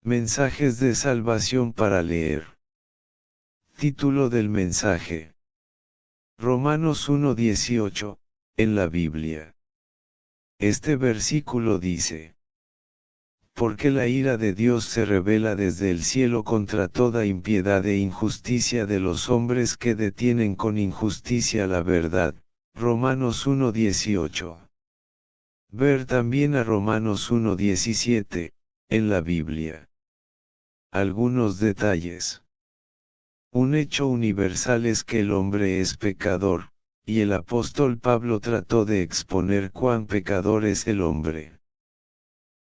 Mensajes de salvación para leer. Título del mensaje. Romanos 1:18, en la Biblia. Este versículo dice: Porque la ira de Dios se revela desde el cielo contra toda impiedad e injusticia de los hombres que detienen con injusticia la verdad. Romanos 1:18. Ver también a Romanos 1:17, en la Biblia. Algunos detalles. Un hecho universal es que el hombre es pecador, y el apóstol Pablo trató de exponer cuán pecador es el hombre.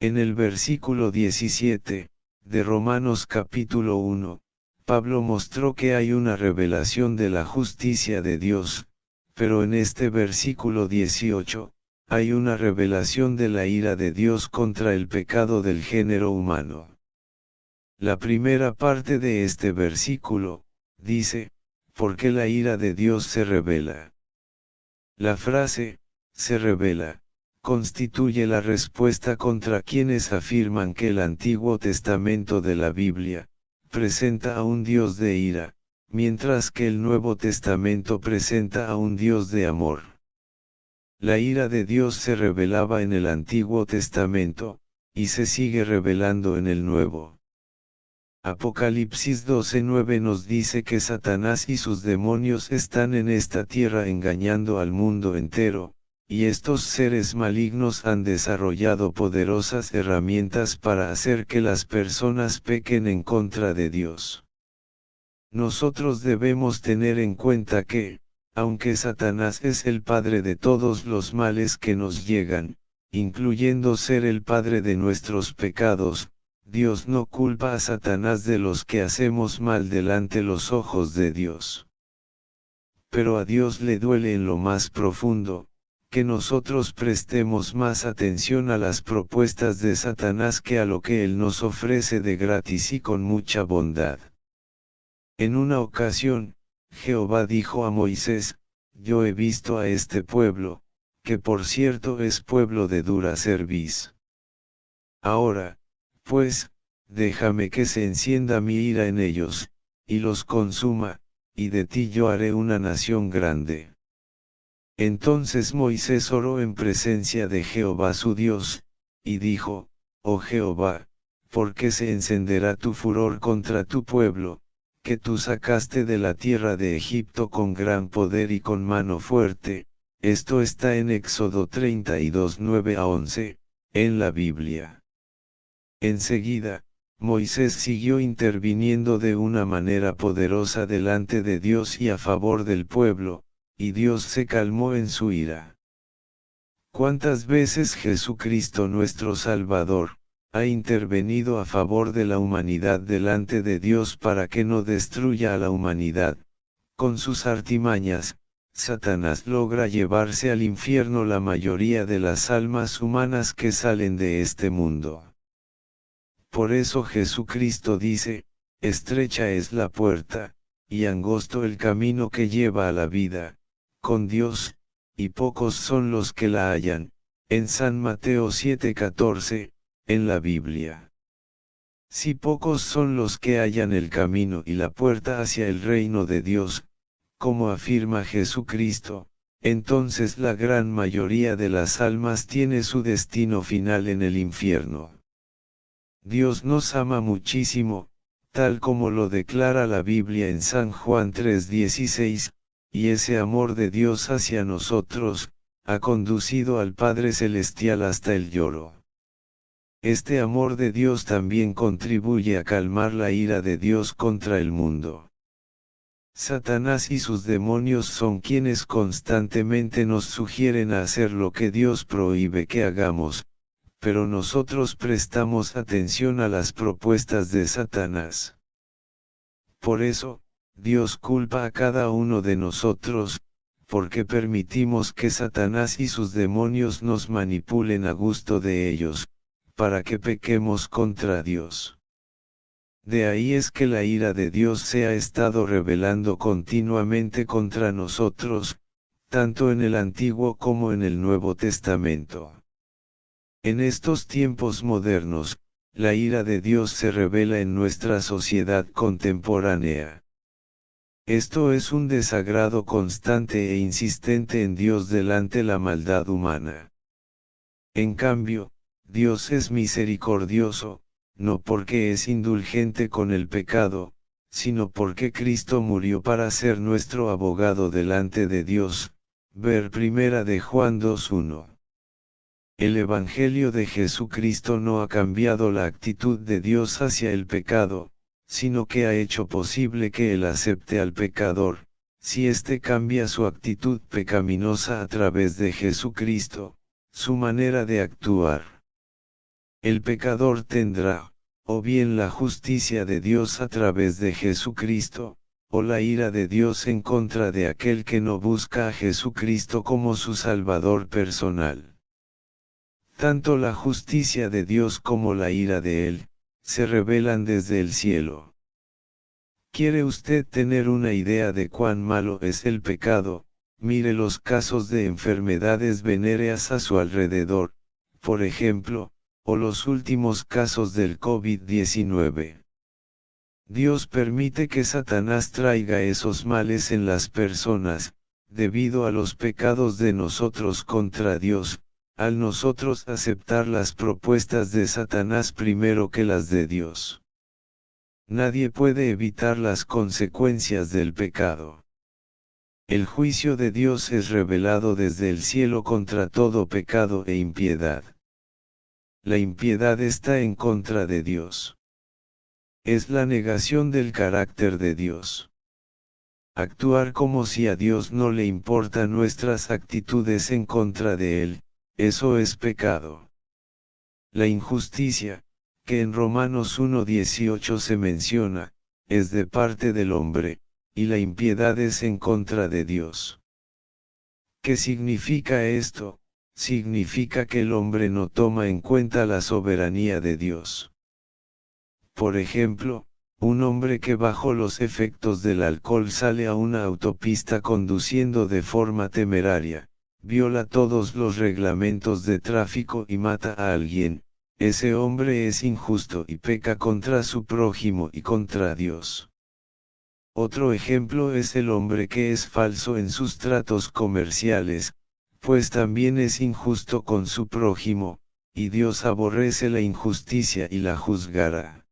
En el versículo 17, de Romanos capítulo 1, Pablo mostró que hay una revelación de la justicia de Dios, pero en este versículo 18, hay una revelación de la ira de Dios contra el pecado del género humano. La primera parte de este versículo, dice, porque la ira de Dios se revela. La frase, se revela, constituye la respuesta contra quienes afirman que el Antiguo Testamento de la Biblia, presenta a un Dios de ira, mientras que el Nuevo Testamento presenta a un Dios de amor. La ira de Dios se revelaba en el Antiguo Testamento, y se sigue revelando en el Nuevo. Apocalipsis 12:9 nos dice que Satanás y sus demonios están en esta tierra engañando al mundo entero, y estos seres malignos han desarrollado poderosas herramientas para hacer que las personas pequen en contra de Dios. Nosotros debemos tener en cuenta que, aunque Satanás es el padre de todos los males que nos llegan, incluyendo ser el padre de nuestros pecados, Dios no culpa a Satanás de los que hacemos mal delante los ojos de Dios. Pero a Dios le duele en lo más profundo, que nosotros prestemos más atención a las propuestas de Satanás que a lo que Él nos ofrece de gratis y con mucha bondad. En una ocasión, Jehová dijo a Moisés: Yo he visto a este pueblo, que por cierto es pueblo de dura cerviz. Ahora, pues, déjame que se encienda mi ira en ellos, y los consuma, y de ti yo haré una nación grande. Entonces Moisés oró en presencia de Jehová su Dios, y dijo: Oh Jehová, ¿por qué se encenderá tu furor contra tu pueblo, que tú sacaste de la tierra de Egipto con gran poder y con mano fuerte? Esto está en Éxodo 32:9-11, en la Biblia. Enseguida, Moisés siguió interviniendo de una manera poderosa delante de Dios y a favor del pueblo, y Dios se calmó en su ira. ¿Cuántas veces Jesucristo nuestro Salvador ha intervenido a favor de la humanidad delante de Dios para que no destruya a la humanidad? Con sus artimañas, Satanás logra llevarse al infierno la mayoría de las almas humanas que salen de este mundo. Por eso Jesucristo dice: estrecha es la puerta, y angosto el camino que lleva a la vida, con Dios, y pocos son los que la hallan, en San Mateo 7:14, en la Biblia. Si pocos son los que hallan el camino y la puerta hacia el reino de Dios, como afirma Jesucristo, entonces la gran mayoría de las almas tiene su destino final en el infierno. Dios nos ama muchísimo, tal como lo declara la Biblia en San Juan 3:16, y ese amor de Dios hacia nosotros, ha conducido al Padre Celestial hasta el lloro. Este amor de Dios también contribuye a calmar la ira de Dios contra el mundo. Satanás y sus demonios son quienes constantemente nos sugieren a hacer lo que Dios prohíbe que hagamos, pero nosotros prestamos atención a las propuestas de Satanás. Por eso, Dios culpa a cada uno de nosotros, porque permitimos que Satanás y sus demonios nos manipulen a gusto de ellos, para que pequemos contra Dios. De ahí es que la ira de Dios se ha estado revelando continuamente contra nosotros, tanto en el Antiguo como en el Nuevo Testamento. En estos tiempos modernos, la ira de Dios se revela en nuestra sociedad contemporánea. Esto es un desagrado constante e insistente en Dios delante la maldad humana. En cambio, Dios es misericordioso, no porque es indulgente con el pecado, sino porque Cristo murió para ser nuestro abogado delante de Dios. Ver 1 de Juan 2:1. El Evangelio de Jesucristo no ha cambiado la actitud de Dios hacia el pecado, sino que ha hecho posible que Él acepte al pecador, si éste cambia su actitud pecaminosa a través de Jesucristo, su manera de actuar. El pecador tendrá, o bien la justicia de Dios a través de Jesucristo, o la ira de Dios en contra de aquel que no busca a Jesucristo como su Salvador personal. Tanto la justicia de Dios como la ira de Él, se revelan desde el cielo. ¿Quiere usted tener una idea de cuán malo es el pecado? Mire los casos de enfermedades venéreas a su alrededor, por ejemplo, o los últimos casos del COVID-19. Dios permite que Satanás traiga esos males en las personas, debido a los pecados de nosotros contra Dios, al nosotros aceptar las propuestas de Satanás primero que las de Dios. Nadie puede evitar las consecuencias del pecado. El juicio de Dios es revelado desde el cielo contra todo pecado e impiedad. La impiedad está en contra de Dios. Es la negación del carácter de Dios. Actuar como si a Dios no le importan nuestras actitudes en contra de Él, eso es pecado. La injusticia, que en Romanos 1:18 se menciona, es de parte del hombre, y la impiedad es en contra de Dios. ¿Qué significa esto? Significa que el hombre no toma en cuenta la soberanía de Dios. Por ejemplo, un hombre que bajo los efectos del alcohol sale a una autopista conduciendo de forma temeraria, viola todos los reglamentos de tráfico y mata a alguien, ese hombre es injusto y peca contra su prójimo y contra Dios. Otro ejemplo es el hombre que es falso en sus tratos comerciales, pues también es injusto con su prójimo, y Dios aborrece la injusticia y la juzgará.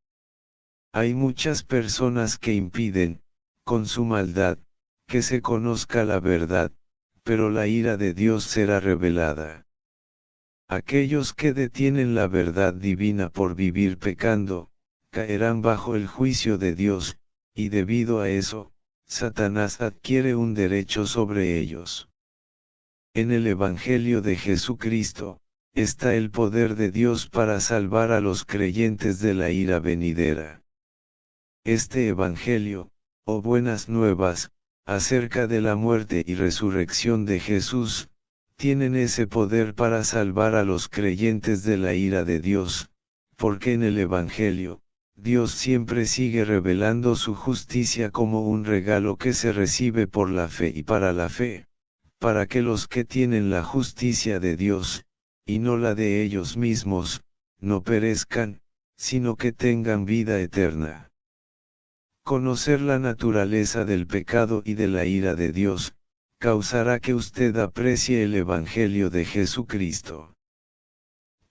Hay muchas personas que impiden, con su maldad, que se conozca la verdad, pero la ira de Dios será revelada. Aquellos que detienen la verdad divina por vivir pecando, caerán bajo el juicio de Dios, y debido a eso, Satanás adquiere un derecho sobre ellos. En el Evangelio de Jesucristo, está el poder de Dios para salvar a los creyentes de la ira venidera. Este Evangelio, o buenas nuevas, acerca de la muerte y resurrección de Jesús, tienen ese poder para salvar a los creyentes de la ira de Dios, porque en el Evangelio, Dios siempre sigue revelando su justicia como un regalo que se recibe por la fe y para la fe, para que los que tienen la justicia de Dios, y no la de ellos mismos, no perezcan, sino que tengan vida eterna. Conocer la naturaleza del pecado y de la ira de Dios, causará que usted aprecie el Evangelio de Jesucristo.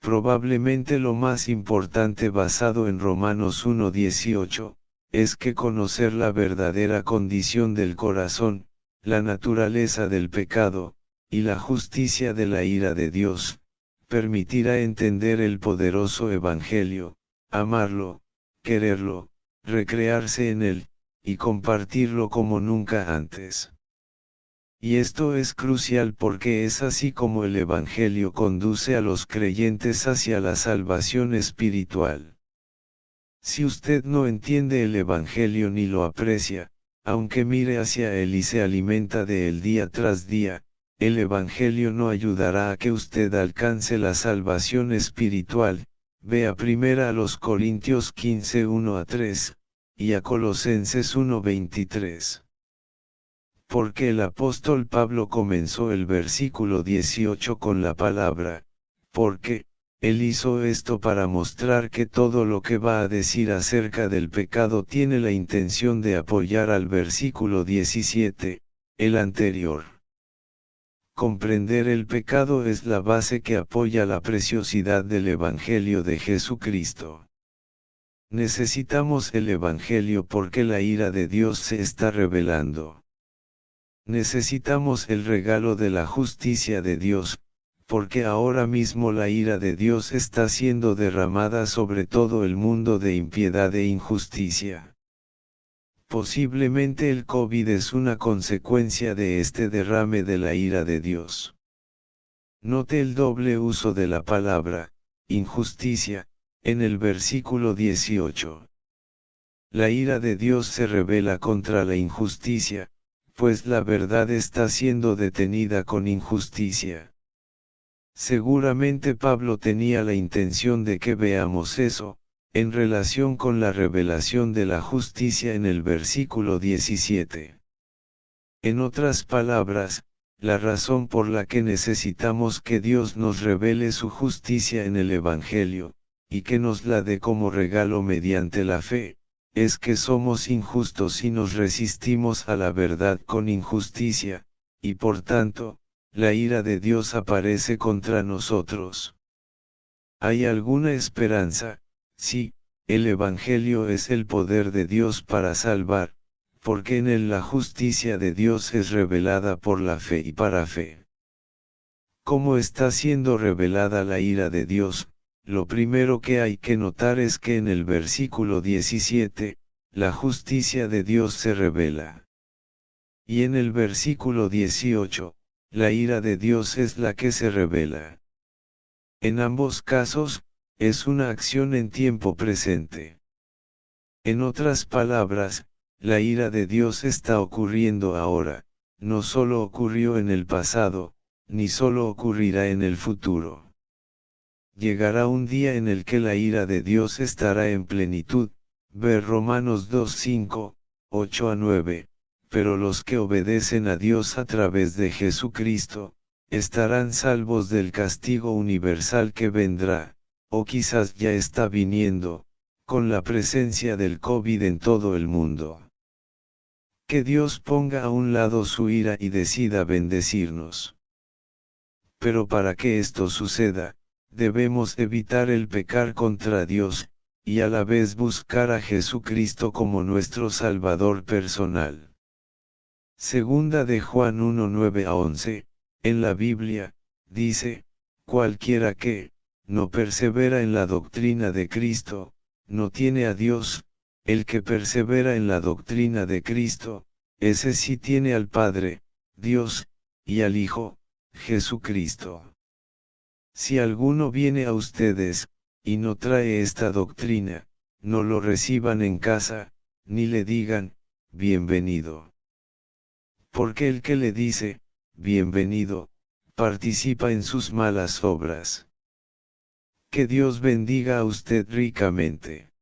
Probablemente lo más importante basado en Romanos 1:18, es que conocer la verdadera condición del corazón, la naturaleza del pecado, y la justicia de la ira de Dios, permitirá entender el poderoso Evangelio, amarlo, quererlo, recrearse en él, y compartirlo como nunca antes. Y esto es crucial porque es así como el Evangelio conduce a los creyentes hacia la salvación espiritual. Si usted no entiende el Evangelio ni lo aprecia, aunque mire hacia él y se alimenta de él día tras día, el Evangelio no ayudará a que usted alcance la salvación espiritual. Vea primero a los Corintios 15, 1-3, y a Colosenses 1:23. Porque el apóstol Pablo comenzó el versículo 18 con la palabra, porque, Él hizo esto para mostrar que todo lo que va a decir acerca del pecado tiene la intención de apoyar al versículo 17, el anterior. Comprender el pecado es la base que apoya la preciosidad del Evangelio de Jesucristo. Necesitamos el Evangelio porque la ira de Dios se está revelando. Necesitamos el regalo de la justicia de Dios, porque ahora mismo la ira de Dios está siendo derramada sobre todo el mundo de impiedad e injusticia. Posiblemente el COVID es una consecuencia de este derrame de la ira de Dios. Note el doble uso de la palabra, injusticia, en el versículo 18. La ira de Dios se revela contra la injusticia, pues la verdad está siendo detenida con injusticia. Seguramente Pablo tenía la intención de que veamos eso, en relación con la revelación de la justicia en el versículo 17. En otras palabras, la razón por la que necesitamos que Dios nos revele su justicia en el Evangelio, y que nos la dé como regalo mediante la fe, es que somos injustos y nos resistimos a la verdad con injusticia, y por tanto, la ira de Dios aparece contra nosotros. ¿Hay alguna esperanza? Sí, el Evangelio es el poder de Dios para salvar, porque en él la justicia de Dios es revelada por la fe y para fe. ¿Cómo está siendo revelada la ira de Dios? Lo primero que hay que notar es que en el versículo 17, la justicia de Dios se revela. Y en el versículo 18, la ira de Dios es la que se revela. En ambos casos, es una acción en tiempo presente. En otras palabras, la ira de Dios está ocurriendo ahora, no solo ocurrió en el pasado, ni solo ocurrirá en el futuro. Llegará un día en el que la ira de Dios estará en plenitud, ver Romanos 2:5, 8-9. Pero los que obedecen a Dios a través de Jesucristo, estarán salvos del castigo universal que vendrá, o quizás ya está viniendo, con la presencia del COVID en todo el mundo. Que Dios ponga a un lado su ira y decida bendecirnos. Pero para que esto suceda, debemos evitar el pecar contra Dios, y a la vez buscar a Jesucristo como nuestro Salvador personal. Segunda de Juan 1:9-11, en la Biblia, dice, cualquiera que, no persevera en la doctrina de Cristo, no tiene a Dios, el que persevera en la doctrina de Cristo, ese sí tiene al Padre, Dios, y al Hijo, Jesucristo. Si alguno viene a ustedes, y no trae esta doctrina, no lo reciban en casa, ni le digan, bienvenido. Porque el que le dice, bienvenido, participa en sus malas obras. Que Dios bendiga a usted ricamente.